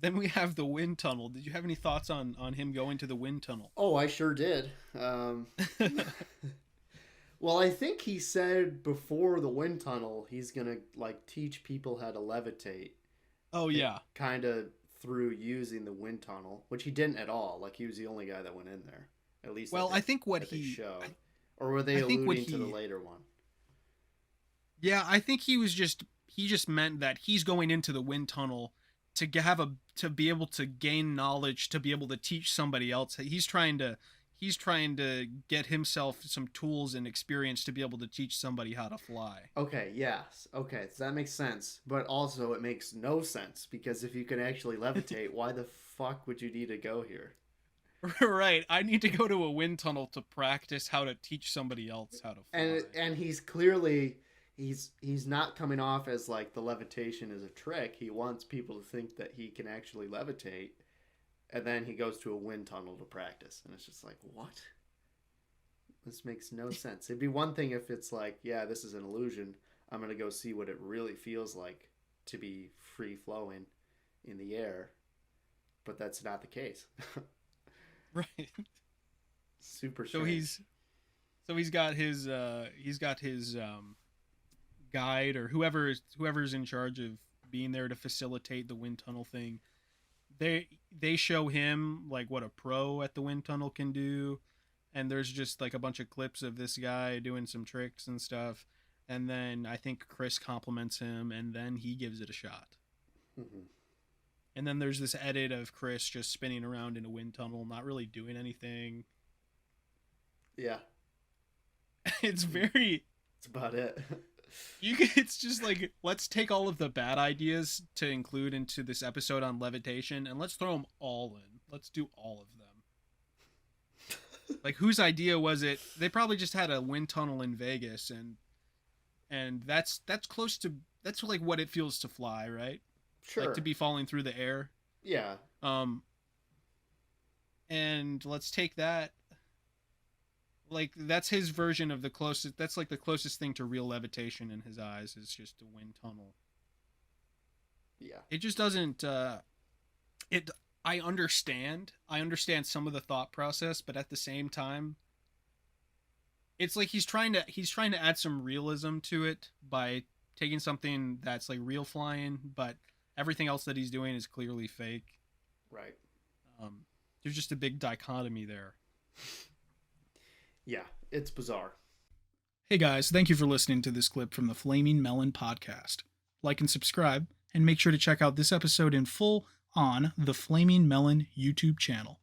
then we have the wind tunnel. Did you have any thoughts on him going to the wind tunnel? Oh, I sure did. Well, I think he said before the wind tunnel he's gonna like teach people how to levitate. Oh It yeah. kind of through using the wind tunnel, which he didn't at all. Like he was the only guy that went in there, at least Well, I think what that they he showed. Or were they I think what alluding to the he later one? Yeah, I think he just meant that he's going into the wind tunnel have a to be able to gain knowledge, to be able to teach somebody else. He's trying to get himself some tools and experience to be able to teach somebody how to fly. Okay, yes. Okay, so that makes sense. But also, it makes no sense because if you can actually levitate, why the fuck would you need to go here? Right. I need to go to a wind tunnel to practice how to teach somebody else how to fly. And he's clearly he's not coming off as like the levitation is a trick. He wants people to think that he can actually levitate, and then he goes to a wind tunnel to practice, and it's just like what? This makes no sense. It'd be one thing if it's like, yeah, this is an illusion. I'm gonna go see what it really feels like to be free flowing in the air, but that's not the case. Right. Super So strange. he's got his guide or whoever's in charge of being there to facilitate the wind tunnel thing. They show him like what a pro at the wind tunnel can do, and there's just like a bunch of clips of this guy doing some tricks and stuff, and then I think Chris compliments him, and then he gives it a shot. Hmm. And then there's this edit of Chris just spinning around in a wind tunnel, not really doing anything. Yeah, It's very that's about it. it's just like let's take all of the bad ideas to include into this episode on levitation and let's throw them all in. Let's do all of them. Like whose idea was it? They probably just had a wind tunnel in Vegas, and that's close to that's like what it feels to fly, right? Like to Sure. be falling through the air. Yeah. Um and let's take that, like that's his version of the closest, that's like the closest thing to real levitation in his eyes is just a wind tunnel. Yeah. It just doesn't it I understand some of the thought process, but at the same time it's like he's trying to add some realism to it by taking something that's like real flying, but everything else that he's doing is clearly fake. Right. um there's just a big dichotomy there. Yeah. It's bizarre. Hey guys, thank you for listening to this clip from the Flaming Melon podcast. Like and subscribe, and make sure to check out this episode in full on the Flaming Melon YouTube channel.